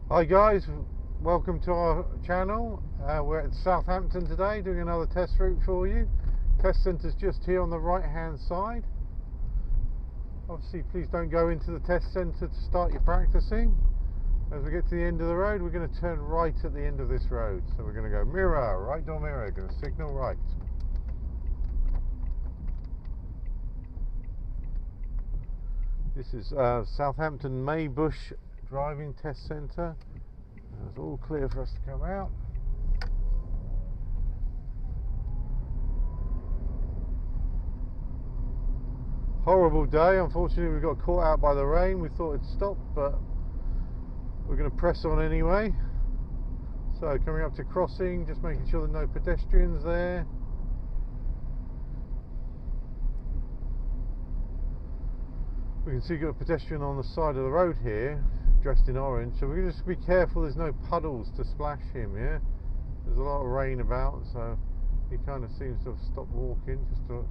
Hi guys, welcome to our channel. We're at Southampton today doing another test route for you. Test centre's just here on the right hand side. Obviously please don't go into the test centre to start your practicing. As we get to the end of the road, we're going to turn right at the end of this road. So we're going to go mirror, right door mirror, going to signal right. This is Southampton Maybush Driving Test Centre. It's all clear for us to come out. Horrible day, unfortunately we got caught out by the rain. We thought it'd stop, but we're going to press on anyway. So coming up to crossing, just making sure there are no pedestrians there. We can see you've got a pedestrian on the side of the road here, dressed in orange, so we're going to just be careful there's no puddles to splash him. Yeah, there's a lot of rain about, so he kind of seems to have stopped walking just to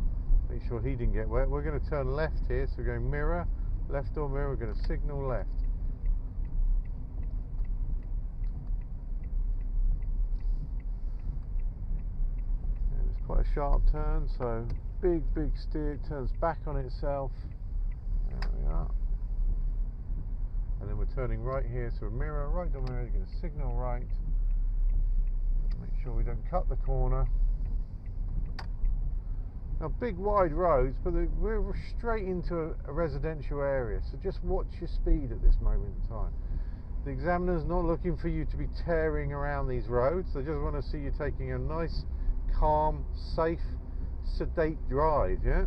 make sure he didn't get wet. We're going to turn left here, so we're going mirror, left door mirror, we're going to signal left. And it's quite a sharp turn, so big steer, it turns back on itself. There we are. And then we're turning right here, so mirror, right door mirror, you're going to signal right. Make sure we don't cut the corner. Now big wide roads, but we're straight into a residential area, so just watch your speed at this moment in time. The examiner's not looking for you to be tearing around these roads, they just want to see you taking a nice, calm, safe, sedate drive, yeah?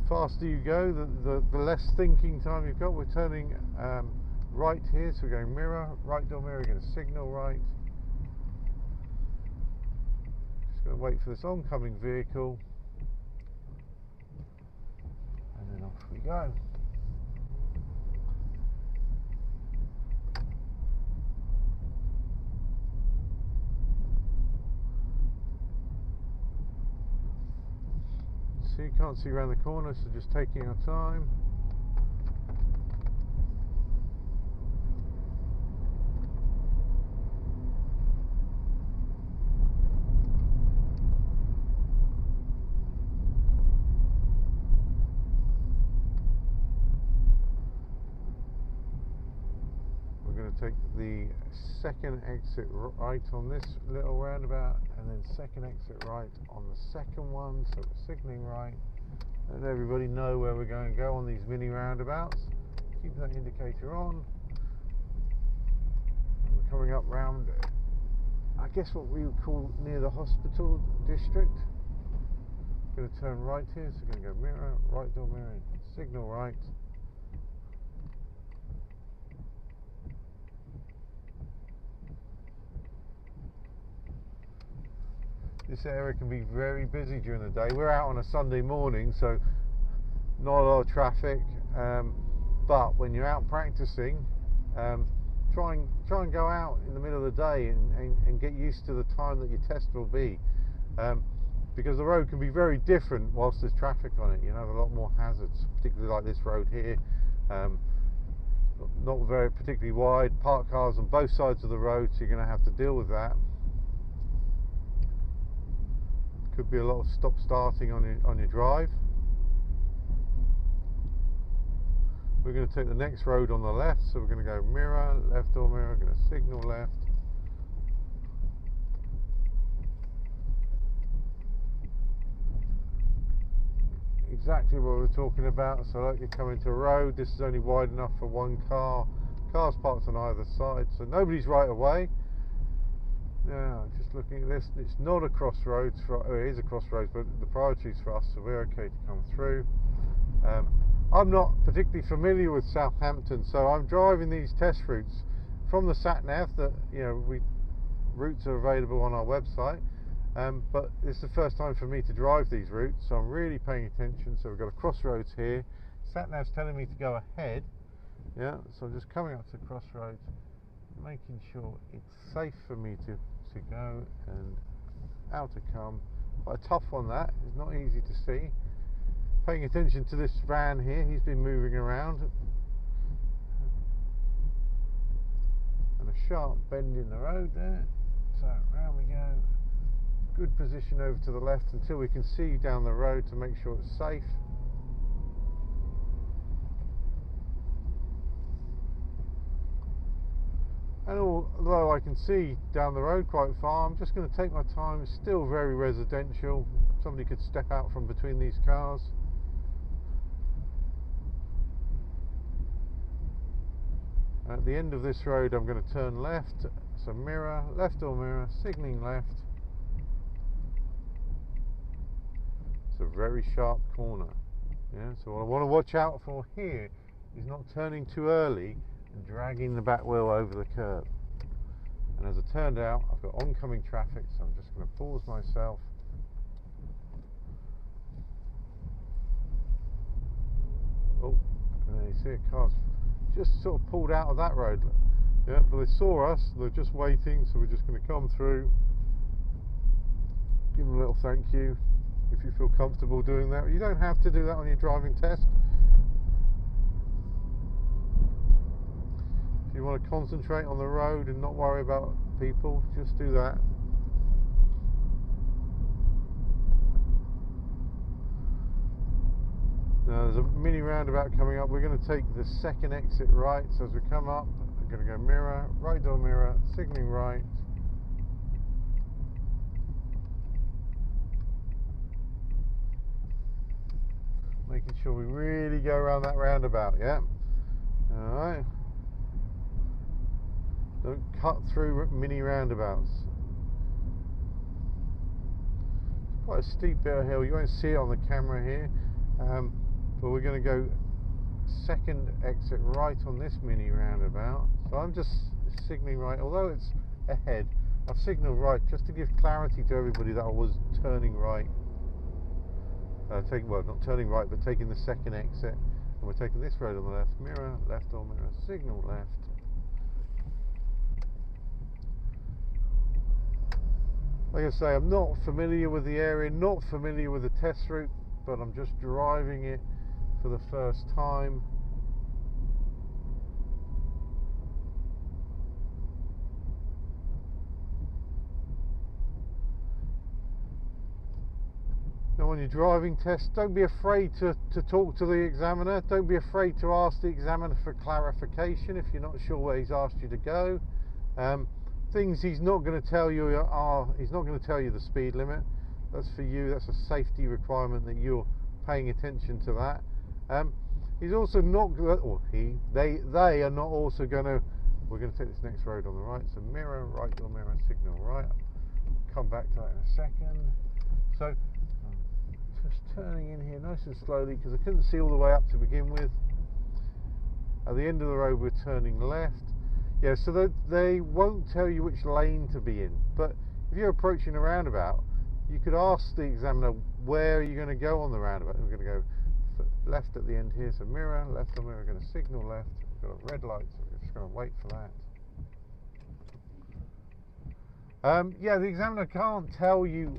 Faster you go, the less thinking time you've got. We're turning right here, so we're going mirror, right door mirror, we're going to signal right. Just going to wait for this oncoming vehicle, and then off we go. So you can't see around the corner, so just taking our time. We're going to take the second exit right on this little roundabout, and then second exit right on the second one, so we're signalling right, and everybody know where we're going to go on these mini roundabouts. Keep that indicator on, and we're coming up round, I guess what we would call near the hospital district. Going to turn right here, so we're going to go mirror, right door mirror, signal right. This area can be very busy during the day. We're out on a Sunday morning, so not a lot of traffic. But when you're out practicing, try and go out in the middle of the day and get used to the time that your test will be, because the road can be very different whilst there's traffic on it. You have a lot more hazards, particularly like this road here. Not very particularly wide, parked cars on both sides of the road, so you're going to have to deal with that. Could be a lot of stop starting on your drive. We're going to take the next road on the left, so we're going to go mirror, left door mirror, we're going to signal left. Exactly what we're talking about. So like you come into a road, this is only wide enough for one car. Cars parked on either side, so nobody's right away. Yeah, just looking at this, it's not a crossroads, it is a crossroads, but the priority is for us, so we're okay to come through. I'm not particularly familiar with Southampton, so I'm driving these test routes from the sat-nav that, routes are available on our website, but it's the first time for me to drive these routes, so I'm really paying attention. So we've got a crossroads here, sat-nav's telling me to go ahead, yeah, so I'm just coming up to the crossroads, making sure it's safe for me to go and out to come. Quite a tough one, that it's not easy to see. Paying attention to this van here, he's been moving around. And a sharp bend in the road there. So round we go. Good position over to the left until we can see down the road to make sure it's safe. And although I can see down the road quite far, I'm just going to take my time. It's still very residential. Somebody could step out from between these cars. At the end of this road, I'm going to turn left. So mirror, left or mirror, signalling left. It's a very sharp corner. Yeah. So what I want to watch out for here is not turning too early and dragging the back wheel over the curb. And as it turned out, I've got oncoming traffic, so I'm just going to pause myself. Oh, and there you see a car's just sort of pulled out of that road. Yeah, but they saw us, they're just waiting, so we're just going to come through. Give them a little thank you if you feel comfortable doing that. You don't have to do that on your driving test. If you want to concentrate on the road and not worry about people, just do that. Now there's a mini roundabout coming up. We're going to take the second exit right. So as we come up, I'm going to go mirror, right door mirror, signalling right. Making sure we really go around that roundabout, yeah? Alright. Don't cut through mini roundabouts. It's quite a steep bit of hill. You won't see it on the camera here, but we're going to go second exit right on this mini roundabout. So I'm just signalling right, although it's ahead. I've signalled right just to give clarity to everybody that I was turning right. Well, not turning right, but taking the second exit. And we're taking this road on the left. Mirror, left or mirror, signal left. Like I say, I'm not familiar with the area, not familiar with the test route, but I'm just driving it for the first time. Now on your driving test, don't be afraid to talk to the examiner. Don't be afraid to ask the examiner for clarification if you're not sure where he's asked you to go. Things he's not going to tell you are, he's not going to tell you the speed limit. That's for you, that's a safety requirement that you're paying attention to that. He's also not, or they are not also going to, we're going to take this next road on the right, so mirror, right door mirror, signal right. Come back to that in a second. So, just turning in here nice and slowly because I couldn't see all the way up to begin with. At the end of the road we're turning left. Yeah, so they won't tell you which lane to be in, but if you're approaching a roundabout, you could ask the examiner where you're going to go on the roundabout. We're going to go left at the end here, so mirror, left or mirror, we're going to signal left. We've got a red light, so we're just going to wait for that. Yeah, the examiner can't tell you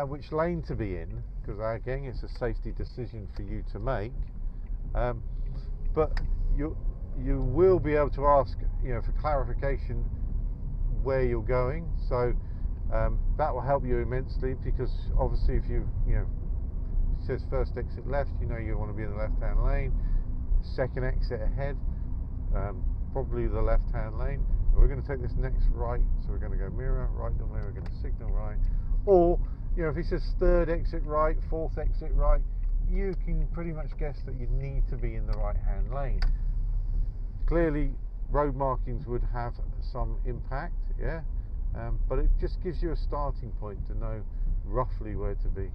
which lane to be in, because again, it's a safety decision for you to make. But you will be able to ask, for clarification where you're going. So that will help you immensely, because obviously if it says first exit left, you want to be in the left-hand lane. Second exit ahead, probably the left-hand lane. And we're going to take this next right, so we're going to go mirror, right door mirror, we're going to signal right. Or if he says third exit right, fourth exit right, you can pretty much guess that you need to be in the right-hand lane. Clearly, road markings would have some impact, yeah, but it just gives you a starting point to know roughly where to be.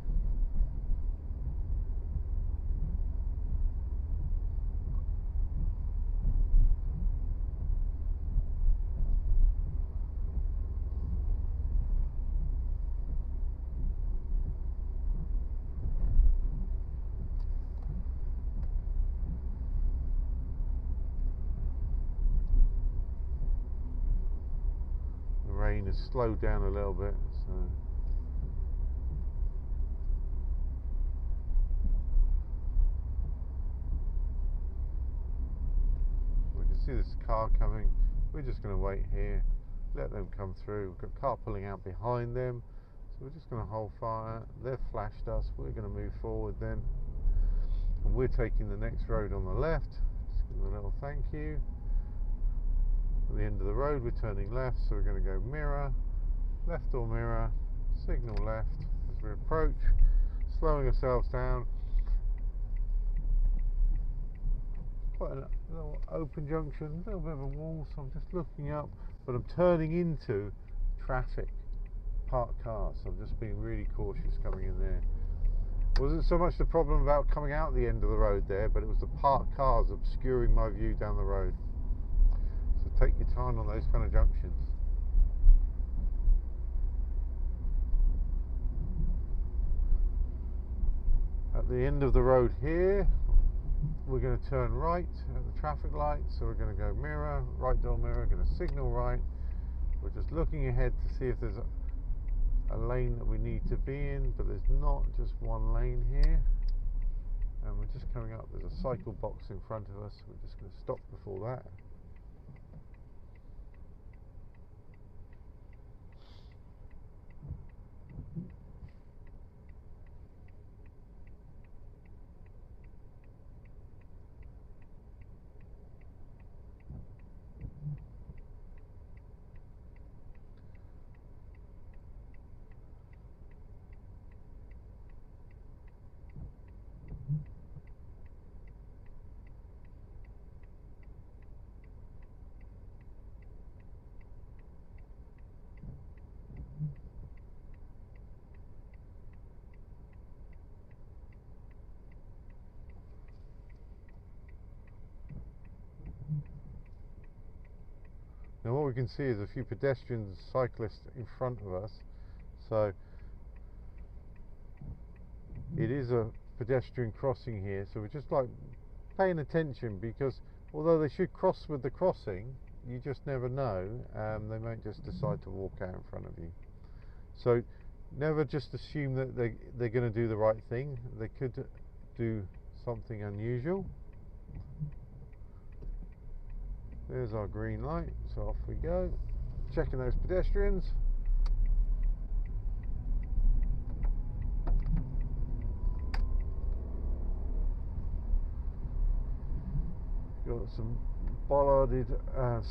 Rain has slowed down a little bit, so see this car coming. We're just going to wait here, let them come through. We've got a car pulling out behind them, so we're just going to hold fire. They've flashed us, we're going to move forward then, and we're taking the next road on the left. Just give them a little thank you. At the end of the road we're turning left, so we're going to go mirror, left or mirror, signal left as we approach, slowing ourselves down. Quite a little open junction, a little bit of a wall, so I'm just looking up, but I'm turning into traffic, parked cars, so I'm just being really cautious coming in there. It wasn't so much the problem about coming out the end of the road there, but it was the parked cars obscuring my view down the road. So take your time on those kind of junctions. At the end of the road here, we're going to turn right at the traffic light, so we're going to go mirror, right door mirror, going to signal right. We're just looking ahead to see if there's a lane that we need to be in, but there's not, just one lane here. And we're just coming up, there's a cycle box in front of us, we're just going to stop before that. Now what we can see is a few pedestrians and cyclists in front of us, so it is a pedestrian crossing here, so we're just like paying attention, because although they should cross with the crossing, you just never know, they might just decide to walk out in front of you. So never just assume that they're going to do the right thing. They could do something unusual. There's our green light, so off we go, checking those pedestrians. Got some bollarded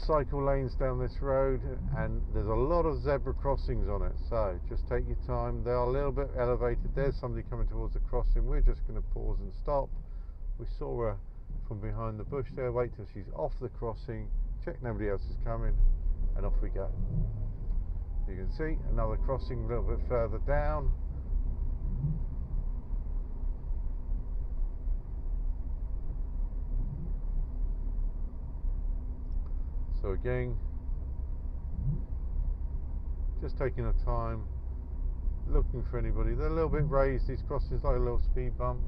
cycle lanes down this road, and there's a lot of zebra crossings on it, so just take your time. They are a little bit elevated. There's somebody coming towards the crossing. We're just going to pause and stop. We saw her from behind the bush there, wait till she's off the crossing, check nobody else is coming, and off we go. You can see another crossing a little bit further down. So again, just taking the time, looking for anybody. They're a little bit raised, these crossings, like little speed bumps.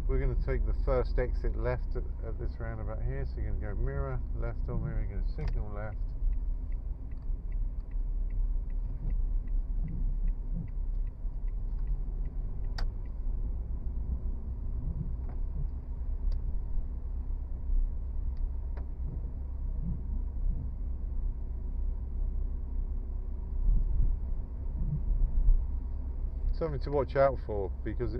We're going to take the first exit left at this roundabout here, so you're going to go mirror, left or mirror, you're going to signal left. Something to watch out for, because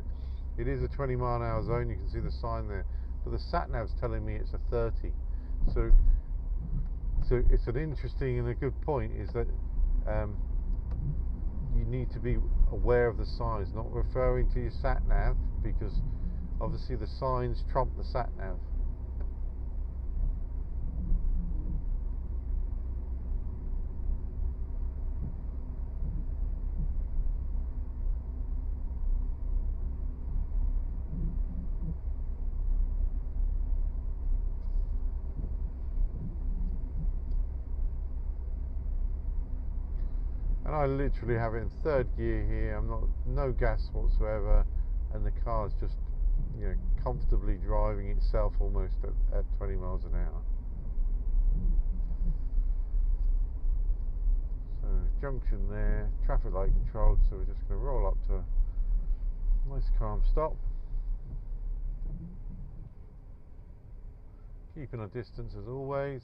it is a 20-mile-an-hour zone. You can see the sign there, but the sat-nav's telling me it's a 30. So it's an interesting and a good point, is that you need to be aware of the signs, not referring to your sat-nav, because obviously the signs trump the sat-nav. And I literally have it in third gear here. I'm not, no gas whatsoever, and the car's just comfortably driving itself almost at 20 miles an hour. So junction there, traffic light controlled, so we're just going to roll up to a nice calm stop. Keeping our distance as always.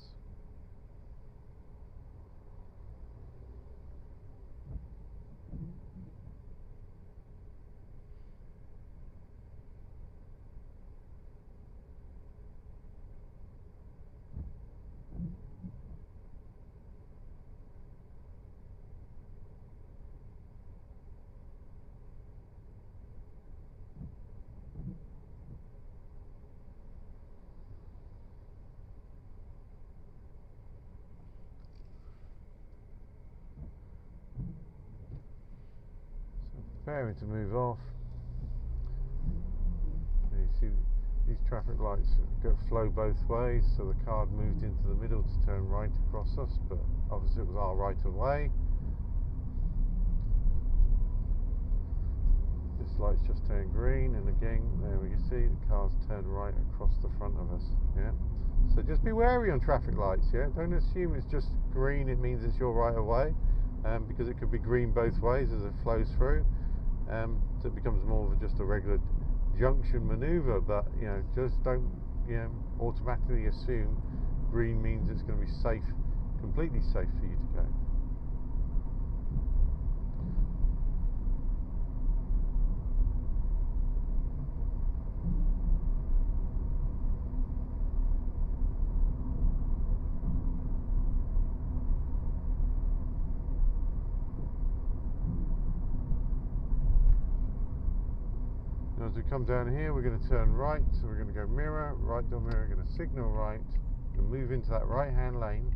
Preparing to move off. And you see these traffic lights flow both ways, so the car moved into the middle to turn right across us, but obviously it was our right of way. This light's just turned green, and again there we can see the car's turned right across the front of us. Yeah. So just be wary on traffic lights. Yeah. Don't assume it's just green, it means it's your right of way, because it could be green both ways as it flows through. So it becomes more of just a regular junction maneuver, but just don't automatically assume green means it's going to be safe, completely safe for you to go. As we come down here, we're going to turn right, so we're going to go mirror, right door mirror, we're going to signal right, and move into that right hand lane.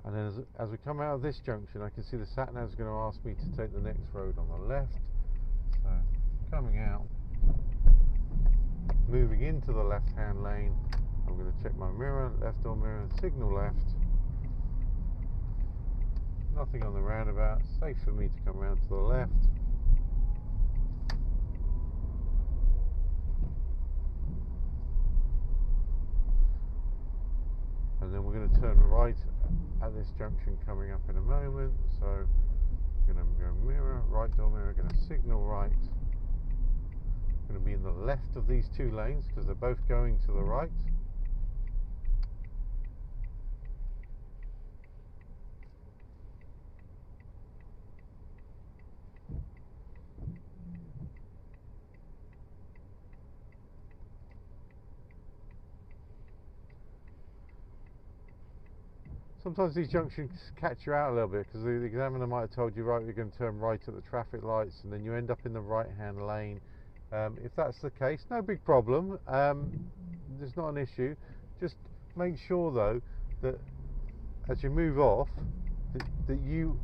And then as we come out of this junction, I can see the sat-nav is going to ask me to take the next road on the left. So coming out, moving into the left hand lane, I'm going to check my mirror, left door mirror, signal left. Nothing on the roundabout, safe for me to come around to the left. And then we're going to turn right at this junction coming up in a moment. So I'm going to go mirror, right door mirror, going to signal right. Going to be in the left of these two lanes because they're both going to the right. Sometimes these junctions catch you out a little bit because the examiner might have told you, right, you're going to turn right at the traffic lights, and then you end up in the right hand lane. If that's the case, no big problem. There's not an issue. Just make sure though that as you move off that you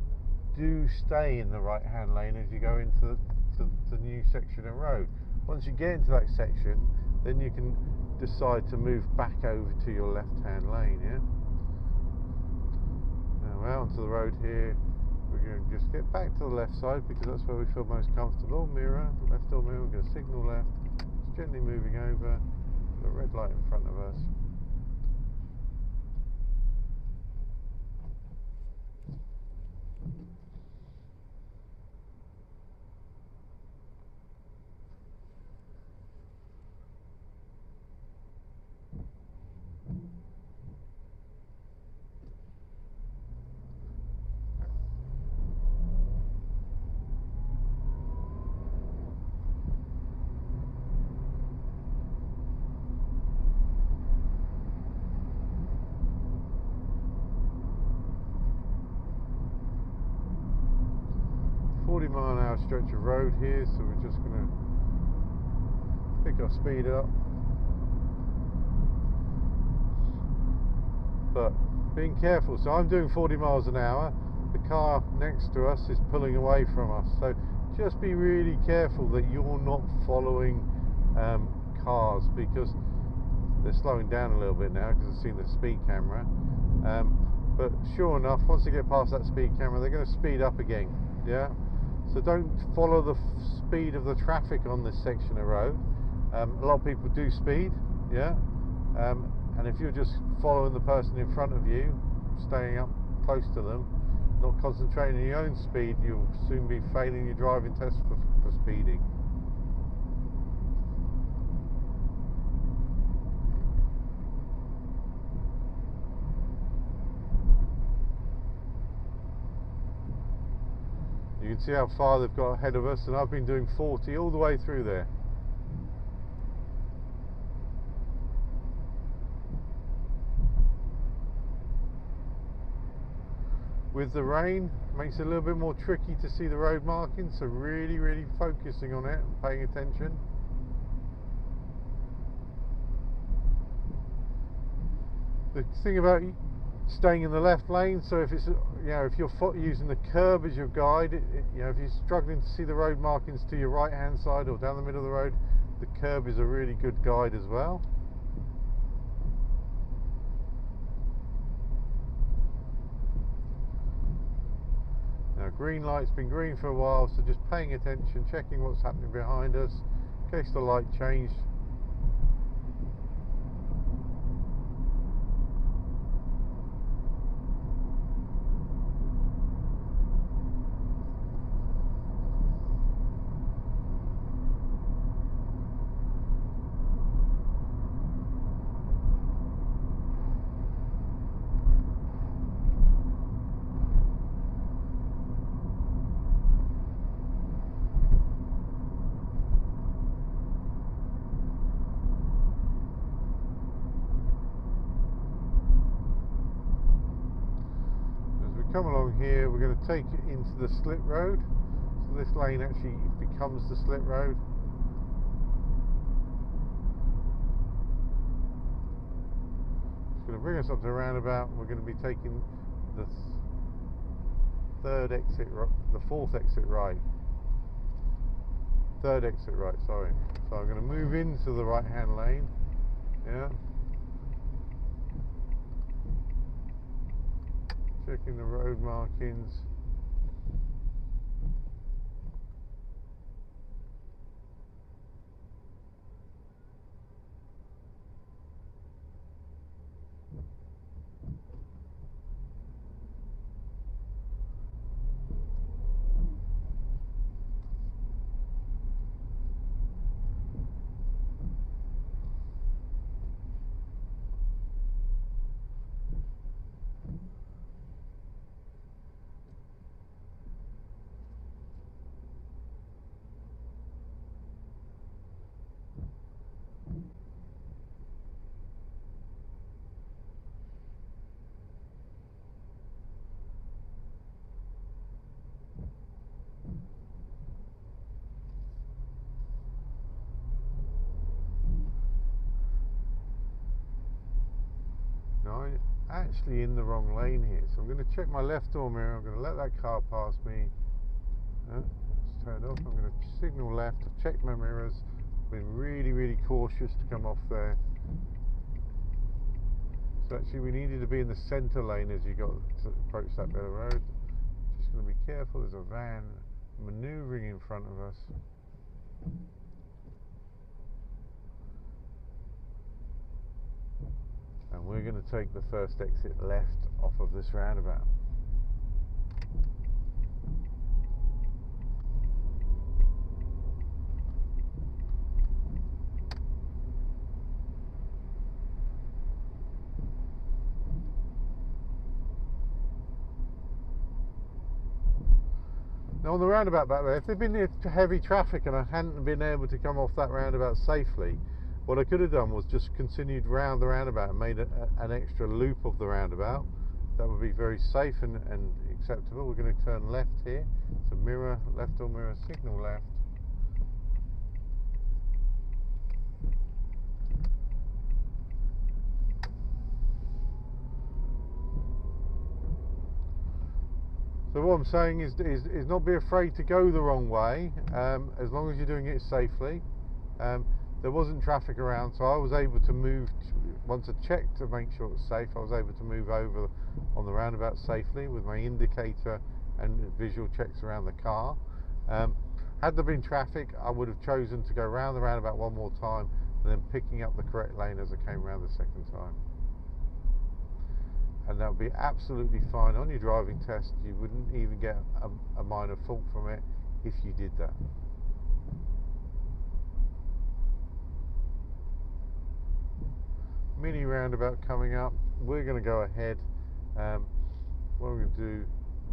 do stay in the right hand lane as you go into the new section of road. Once you get into that section, then you can decide to move back over to your left hand lane. Yeah. Now out onto the road here, we're going to just get back to the left side because that's where we feel most comfortable. Mirror, left door mirror, we're going to signal left, just gently moving over, the red light in front of us. Mile-an-hour stretch of road here, so we're just going to pick our speed up, but being careful. So I'm doing 40 miles an hour, the car next to us is pulling away from us, so just be really careful that you're not following cars, because They're slowing down a little bit now because they've seen the speed camera. But sure enough, once they get past that speed camera, they're going to speed up again. Yeah. So don't follow the speed of the traffic on this section of road. A lot of people do speed. Yeah. And if you're just following the person in front of you, staying up close to them, not concentrating on your own speed, you'll soon be failing your driving test for speeding. You can see how far they've got ahead of us, and I've been doing 40 all the way through there. With the rain, it makes it a little bit more tricky to see the road markings, so really focusing on it and paying attention. The thing about staying in the left lane, so if it's, if you're using the curb as your guide, if you're struggling to see the road markings to your right hand side or down the middle of the road, the curb is a really good guide as well. Now, green light's been green for a while, so just paying attention, checking what's happening behind us in case the light changed. Come along here, we're going to take it into the slit road, so this lane actually becomes the slit road. It's going to bring us up to a roundabout. We're going to be taking the third exit, the fourth exit right. Third exit right, sorry. So I'm going to move into the right hand lane. Yeah. Checking the road markings. Now I'm actually in the wrong lane here, so I'm going to check my left door mirror. I'm going to let that car pass me. It's turned off. I'm going to signal left. I've checked my mirrors. Been really cautious to come off there. So actually we needed to be in the centre lane as you got to approach that bit of road. Just going to be careful. There's a van manoeuvring in front of us. And we're going to take the first exit left off of this roundabout. Now on the roundabout back there, if there'd been heavy traffic and I hadn't been able to come off that roundabout safely, what I could have done was just continued round the roundabout and made an extra loop of the roundabout. That would be very safe and acceptable. We're going to turn left here. So mirror, left door mirror, signal left. So what I'm saying is not be afraid to go the wrong way, as long as you're doing it safely. there wasn't traffic around, so I was able to move, once I checked to make sure it was safe, I was able to move over on the roundabout safely with my indicator and visual checks around the car. Had there been traffic, I would have chosen to go around the roundabout one more time and then picking up the correct lane as I came around the second time. And that would be absolutely fine on your driving test. You wouldn't even get a minor fault from it if you did that. Mini roundabout coming up. We're going to go ahead. What I'm going to do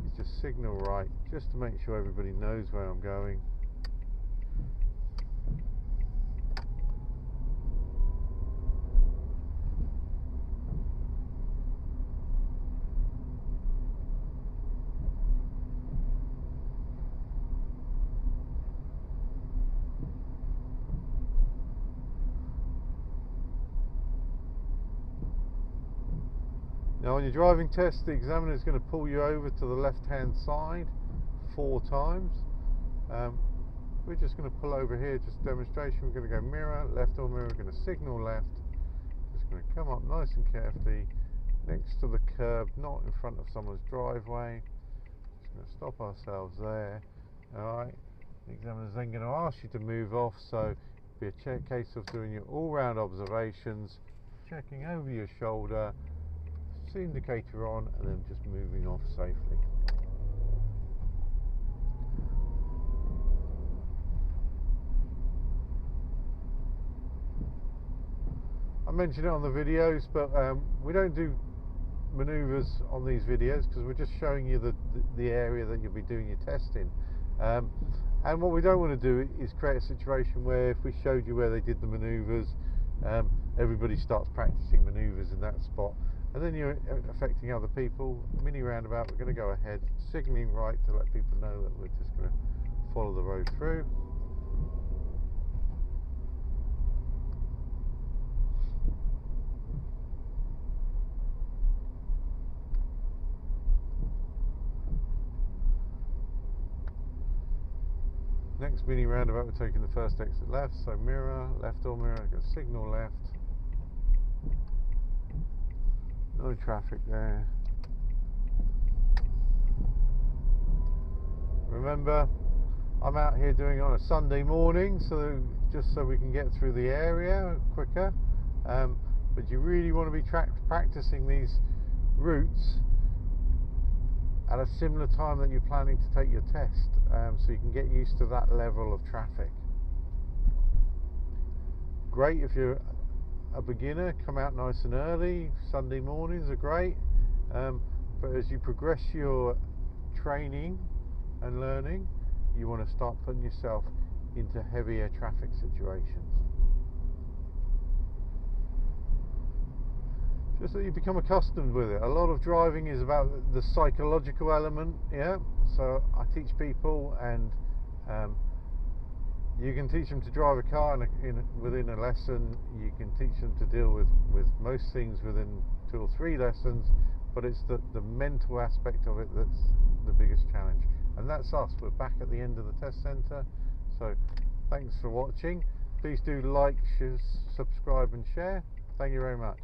is just signal right, just to make sure everybody knows where I'm going. Now on your driving test, the examiner is going to pull you over to the left hand side 4 times. We're just going to pull over here, just demonstration. We're going to go mirror, left or mirror, we're going to signal left. Just going to come up nice and carefully next to the curb, not in front of someone's driveway. Just going to stop ourselves there. Alright, the examiner is then going to ask you to move off, so it'll be a case of doing your all-round observations, checking over your shoulder, indicator on, and then just moving off safely. I mentioned it on the videos, but we don't do manoeuvres on these videos because we're just showing you the area that you'll be doing your test in. And what we don't want to do is create a situation where if we showed you where they did the manoeuvres, everybody starts practicing manoeuvres in that spot, and then you're affecting other people. Mini roundabout, we're going to go ahead, signalling right to let people know that we're just going to follow the road through. Next mini roundabout, we're taking the first exit left, so mirror, left or mirror, go signal left. No traffic there. Remember, I'm out here doing it on a Sunday morning, so just so we can get through the area quicker. But you really want to be practicing these routes at a similar time that you're planning to take your test, so you can get used to that level of traffic. Great if you're a beginner, come out nice and early. Sunday mornings are great, but as you progress your training and learning, you want to start putting yourself into heavier traffic situations, just so you become accustomed with it. A lot of driving is about the psychological element, yeah. So I teach people, and you can teach them to drive a car within a lesson. You can teach them to deal with most things within 2 or 3 lessons, but it's the mental aspect of it that's the biggest challenge. And that's us. We're back at the end of the test centre. So thanks for watching. Please do like, subscribe and share. Thank you very much.